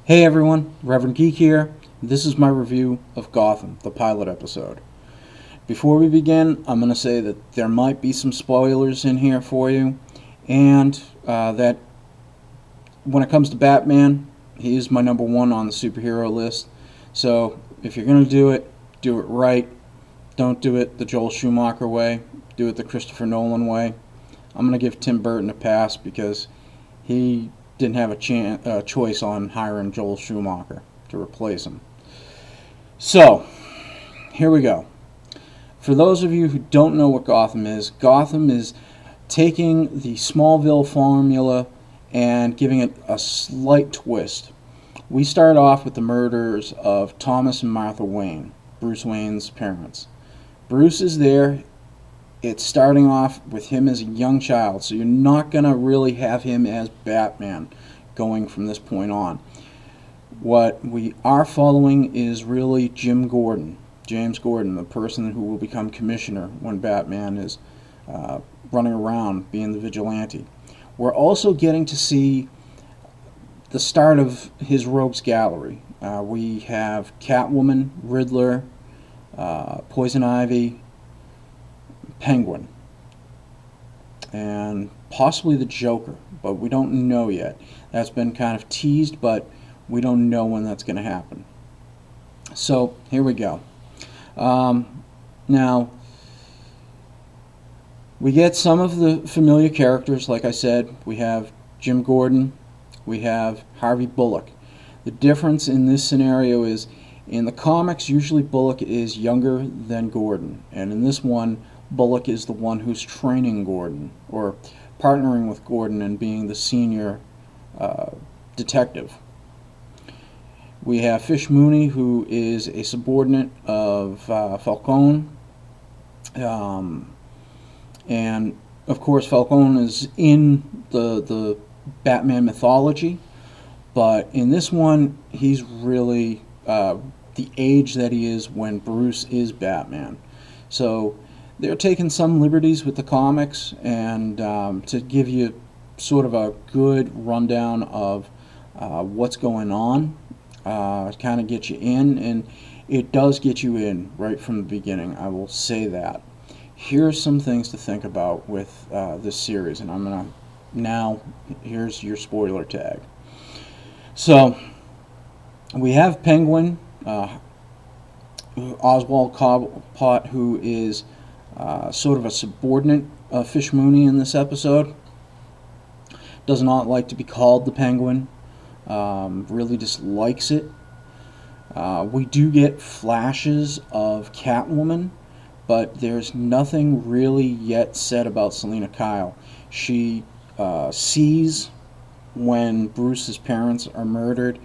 Hey everyone, Reverend Geek here. This is my review of Gotham, the pilot episode. Before we begin, I'm going to say that there might be some spoilers in here for you, and that when it comes to Batman, he is my number one on the superhero list. So if you're going to do it right. Don't do it the Joel Schumacher way. Do it the Christopher Nolan way. I'm going to give Tim Burton a pass because he didn't have a choice on hiring Joel Schumacher to replace him. So, here we go. For those of you who don't know what Gotham is taking the Smallville formula and giving it a slight twist. We start off with the murders of Thomas and Martha Wayne, Bruce Wayne's parents. Bruce is there. It's starting off with him as a young child, so you're not going to really have him as Batman going from this point on. What we are following is really James Gordon, the person who will become commissioner when Batman is running around being the vigilante. We're also getting to see the start of his rogues gallery. We have Catwoman, Riddler, Poison Ivy, Penguin, and possibly the Joker, but we don't know yet. That's been kind of teased, but we don't know when that's going to happen. So here we go. Now we get some of the familiar characters. Like I said, we have Jim Gordon, we have Harvey Bullock. The difference in this scenario is in the comics usually Bullock is younger than Gordon, and in this one Bullock is the one who's training Gordon, or partnering with Gordon and being the senior detective. We have Fish Mooney, who is a subordinate of Falcone. And, of course, Falcone is in the Batman mythology, but in this one, he's really the age that he is when Bruce is Batman. So they're taking some liberties with the comics, and to give you sort of a good rundown of what's going on, kind of get you in, and it does get you in right from the beginning, I will say that. Here's some things to think about with this series, and I'm going to now, here's your spoiler tag. So, we have Penguin, Oswald Cobblepot, who is sort of a subordinate of Fish Mooney in this episode. Does not like to be called the Penguin. Really dislikes it. We do get flashes of Catwoman, but there's nothing really yet said about Selina Kyle. She sees when Bruce's parents are murdered,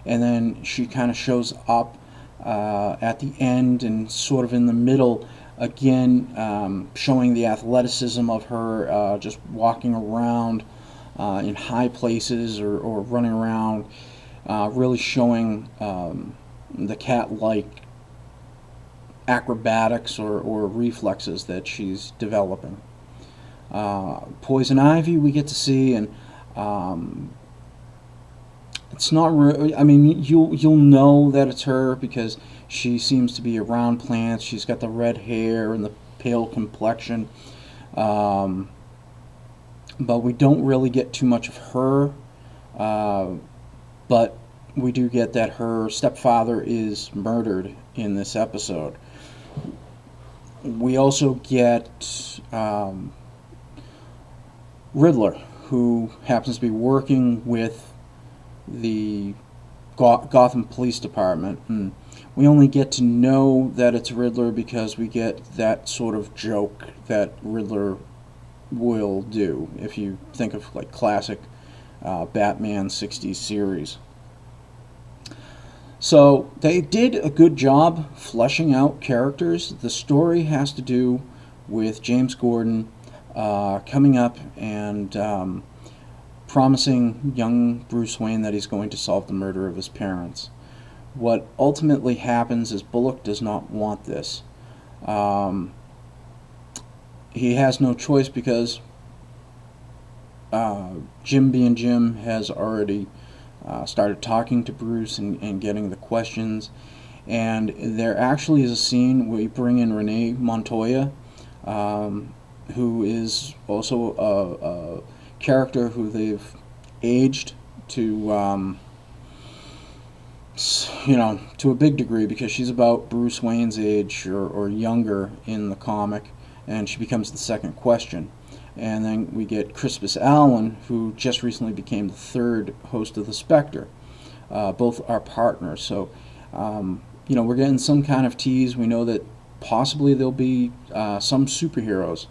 and then she kind of shows up at the end and sort of in the middle, again showing the athleticism of her just walking around in high places or running around, really showing the cat-like acrobatics or reflexes that she's developing. Poison Ivy we get to see, and it's not really, I mean, you'll know that it's her because she seems to be around plants. She's got the red hair and the pale complexion, but we don't really get too much of her, but we do get that her stepfather is murdered in this episode. We also get Riddler, who happens to be working with the Gotham Police Department, and we only get to know that it's Riddler because we get that sort of joke that Riddler will do, if you think of like classic Batman 60s series. So they did a good job fleshing out characters. The story has to do with James Gordon coming up and promising young Bruce Wayne that he's going to solve the murder of his parents. What ultimately happens is Bullock does not want this. He has no choice because Jim being Jim has already started talking to Bruce and getting the questions. And there actually is a scene where you bring in Renee Montoya, who is also a character who they've aged to, to a big degree, because she's about Bruce Wayne's age or younger in the comic, and she becomes the second question. And then we get Crispus Allen, who just recently became the third host of the Spectre. Both are partners, so we're getting some kind of tease. We know that possibly there'll be some superheroes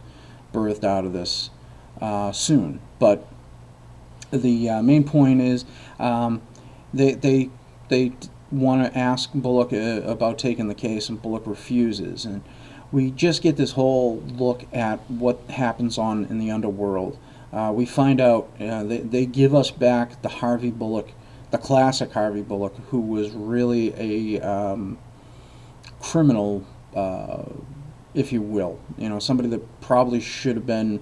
birthed out of this soon. But the main point is they want to ask Bullock about taking the case, and Bullock refuses. And we just get this whole look at what happens on in the underworld. We find out they give us back the Harvey Bullock, the classic Harvey Bullock, who was really a criminal, if you will. Somebody that probably should have been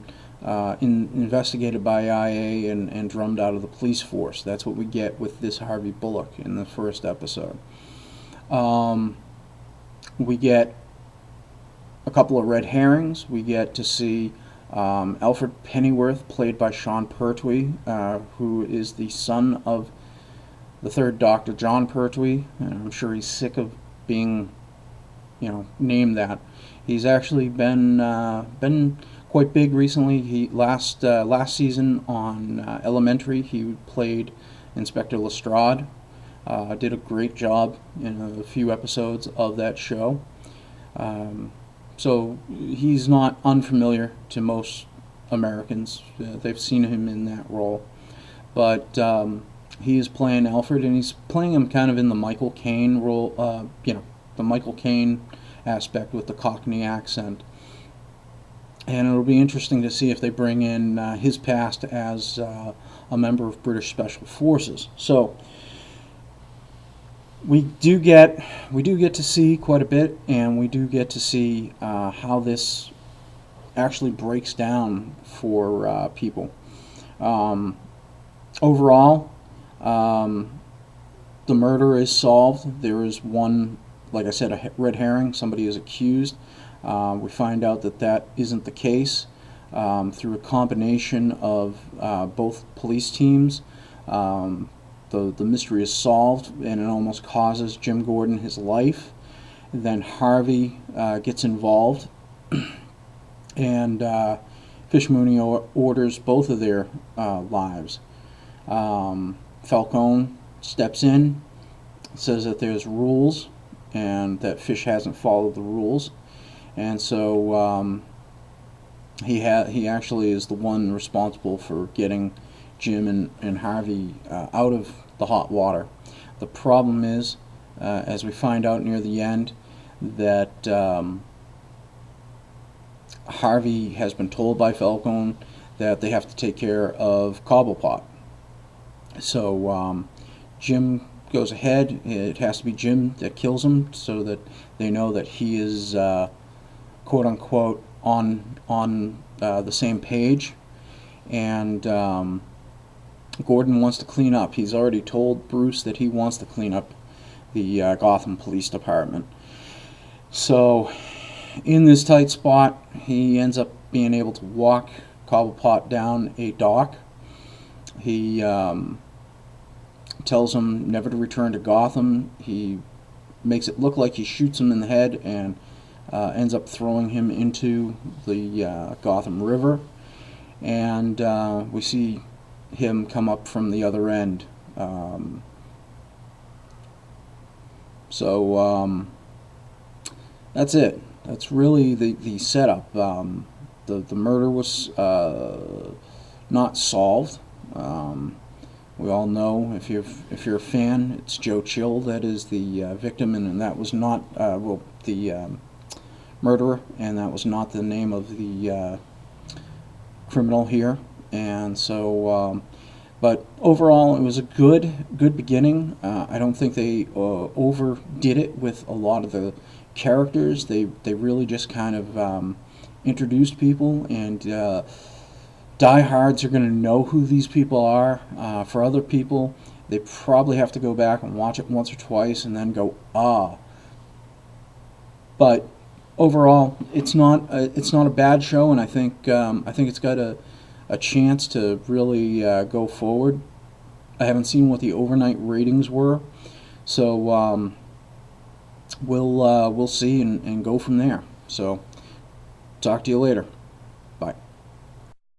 investigated by IA and drummed out of the police force. That's what we get with this Harvey Bullock in the first episode. We get a couple of red herrings. We get to see Alfred Pennyworth, played by Sean Pertwee, who is the son of the third Doctor, John Pertwee. And I'm sure he's sick of being, named that. He's actually been quite big recently. He last season on Elementary, he played Inspector Lestrade. Did a great job in a few episodes of that show. So he's not unfamiliar to most Americans. They've seen him in that role. But he is playing Alfred, and he's playing him kind of in the Michael Caine role, the Michael Caine aspect with the Cockney accent. And it'll be interesting to see if they bring in his past as a member of British Special Forces. So we do get to see quite a bit, and we do get to see how this actually breaks down for people. Overall, the murder is solved. There is one, like I said, a red herring. Somebody is accused. We find out that isn't the case through a combination of both police teams. The mystery is solved, and it almost causes Jim Gordon his life. Then Harvey gets involved, and Fish Mooney orders both of their lives. Falcone steps in, says that there's rules, and that Fish hasn't followed the rules, and so he actually is the one responsible for getting Jim and Harvey out of the hot water. The problem is, as we find out near the end, that Harvey has been told by Falcone that they have to take care of Cobblepot. So Jim goes ahead. It has to be Jim that kills him, so that they know that he is quote unquote on the same page. And Gordon wants to clean up. He's already told Bruce that he wants to clean up the Gotham Police Department. So in this tight spot, he ends up being able to walk Cobblepot down a dock. He tells him never to return to Gotham. He makes it look like he shoots him in the head and ends up throwing him into the Gotham River. And we see him come up from the other end. So that's it. That's really the setup. The murder was not solved. We all know, if you're a fan, it's Joe Chill that is the victim, and that was not the murderer, and that was not the name of the criminal here. And so, but overall, it was a good beginning. I don't think they overdid it with a lot of the characters. They really just kind of introduced people, and diehards are going to know who these people are. For other people, they probably have to go back and watch it once or twice and then go, ah. But overall, it's not a bad show, and I think it's got a chance to really go forward. I haven't seen what the overnight ratings were, so we'll see and go from there. So talk to you later.